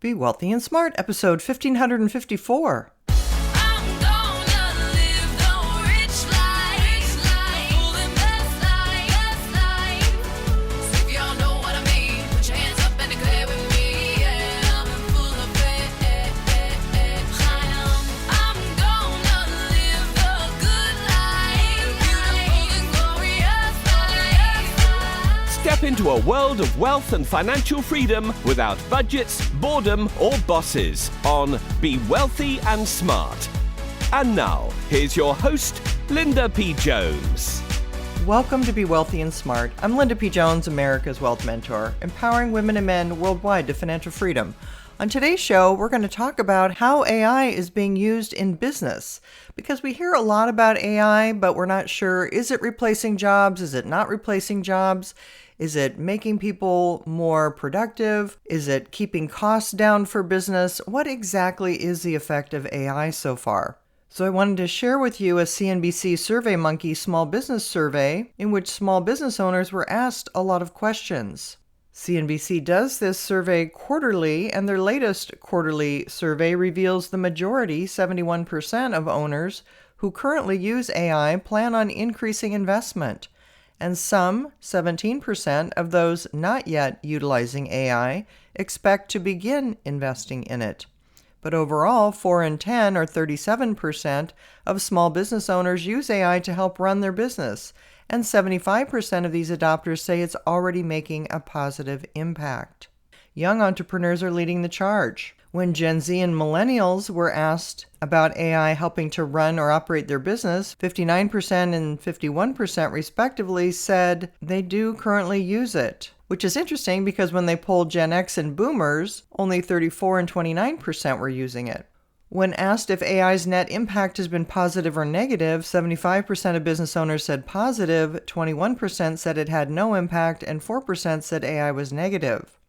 Be Wealthy and Smart, episode 1554. Step into a world of wealth and financial freedom without budgets, boredom, or bosses on Be Wealthy and Smart. And now, here's your host, Linda P. Jones. Welcome to Be Wealthy and Smart. I'm Linda P. Jones, America's Wealth Mentor, empowering women and men worldwide to financial freedom. On today's show, we're going to talk about how AI is being used in business, because we hear a lot about AI, but we're not sure, is it replacing jobs? Is it not replacing jobs? Is it making people more productive? Is it keeping costs down for business? What exactly is the effect of AI so far? So I wanted to share with you a CNBC SurveyMonkey small business survey in which small business owners were asked a lot of questions. CNBC does this survey quarterly, and their latest quarterly survey reveals the majority, 71% of owners who currently use AI, plan on increasing investment. And some, 17% of those not yet utilizing AI, expect to begin investing in it. But overall, 4 in 10, or 37%, of small business owners use AI to help run their business, and 75% of these adopters say it's already making a positive impact. Young entrepreneurs are leading the charge. When Gen Z and millennials were asked about AI helping to run or operate their business, 59% and 51% respectively said they do currently use it, which is interesting because when they polled Gen X and Boomers, only 34 and 29% were using it. When asked if AI's net impact has been positive or negative, 75% of business owners said positive, 21% said it had no impact, and 4% said AI was negative.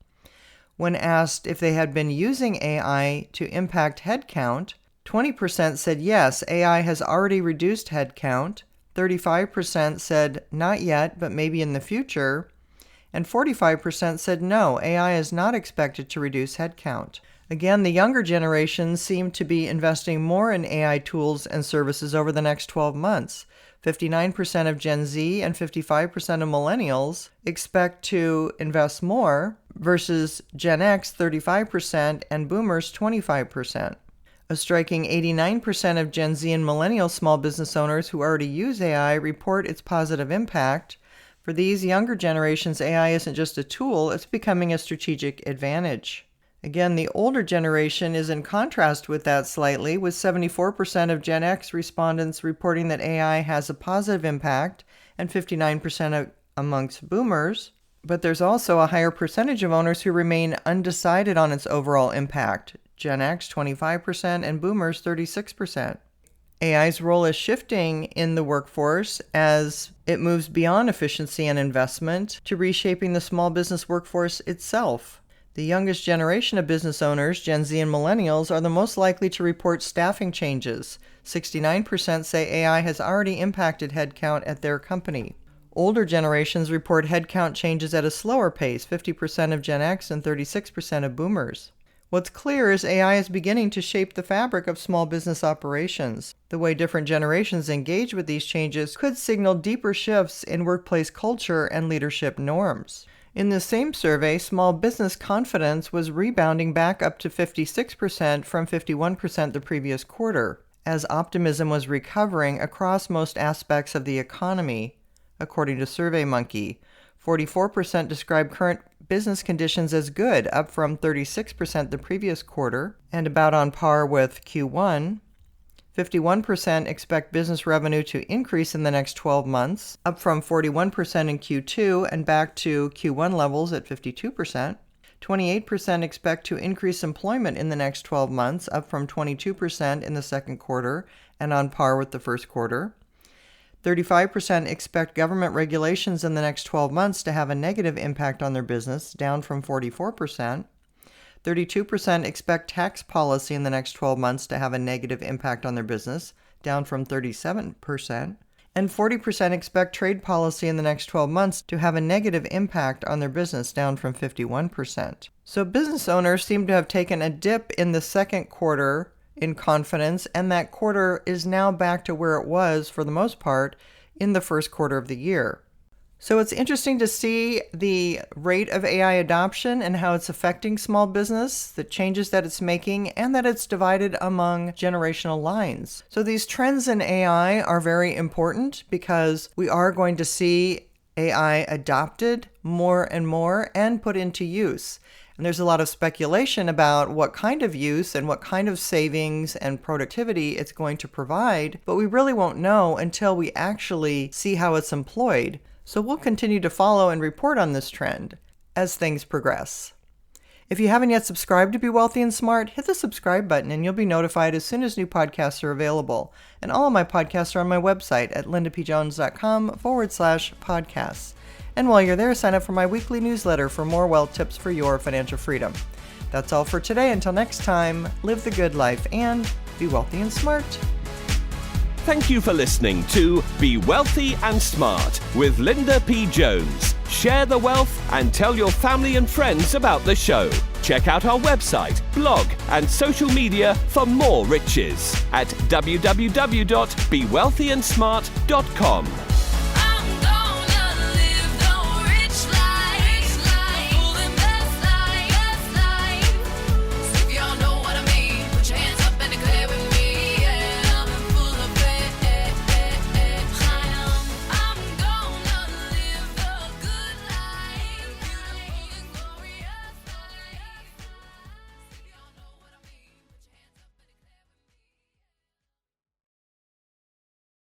When asked if they had been using AI to impact headcount, 20% said yes, AI has already reduced headcount, 35% said not yet, but maybe in the future, and 45% said no, AI is not expected to reduce headcount. Again, the younger generations seem to be investing more in AI tools and services over the next 12 months. 59% of Gen Z and 55% of millennials expect to invest more versus Gen X 35% and Boomers 25%. A striking 89% of Gen Z and millennial small business owners who already use AI report its positive impact. For these younger generations, AI isn't just a tool, it's becoming a strategic advantage. Again, the older generation is in contrast with that slightly, with 74% of Gen X respondents reporting that AI has a positive impact and 59% amongst Boomers. But there's also a higher percentage of owners who remain undecided on its overall impact. Gen X 25% and Boomers 36%. AI's role is shifting in the workforce as it moves beyond efficiency and investment to reshaping the small business workforce itself. The youngest generation of business owners, Gen Z and millennials, are the most likely to report staffing changes. 69% say AI has already impacted headcount at their company. Older generations report headcount changes at a slower pace, 50% of Gen X and 36% of Boomers. What's clear is AI is beginning to shape the fabric of small business operations. The way different generations engage with these changes could signal deeper shifts in workplace culture and leadership norms. In the same survey, small business confidence was rebounding back up to 56% from 51% the previous quarter, as optimism was recovering across most aspects of the economy, according to SurveyMonkey. 44% describe current business conditions as good, up from 36% the previous quarter, and about on par with Q1. 51% expect business revenue to increase in the next 12 months, up from 41% in Q2 and back to Q1 levels at 52%. 28% expect to increase employment in the next 12 months, up from 22% in the second quarter and on par with the first quarter. 35% expect government regulations in the next 12 months to have a negative impact on their business, down from 44%. 32% expect tax policy in the next 12 months to have a negative impact on their business, down from 37%. And 40% expect trade policy in the next 12 months to have a negative impact on their business, down from 51%. So business owners seem to have taken a dip in the second quarter in confidence, and that quarter is now back to where it was, for the most part, in the first quarter of the year. So it's interesting to see the rate of AI adoption and how it's affecting small business, the changes that it's making, and that it's divided among generational lines. So these trends in AI are very important because we are going to see AI adopted more and more and put into use. And there's a lot of speculation about what kind of use and what kind of savings and productivity it's going to provide, but we really won't know until we actually see how it's employed. So we'll continue to follow and report on this trend as things progress. If you haven't yet subscribed to Be Wealthy and Smart, hit the subscribe button and you'll be notified as soon as new podcasts are available. And all of my podcasts are on my website at lindapjones.com/podcasts. And while you're there, sign up for my weekly newsletter for more wealth tips for your financial freedom. That's all for today. Until next time, live the good life and be wealthy and smart. Thank you for listening to Be Wealthy and Smart with Linda P. Jones. Share the wealth and tell your family and friends about the show. Check out our website, blog, and social media for more riches at www.bewealthyandsmart.com.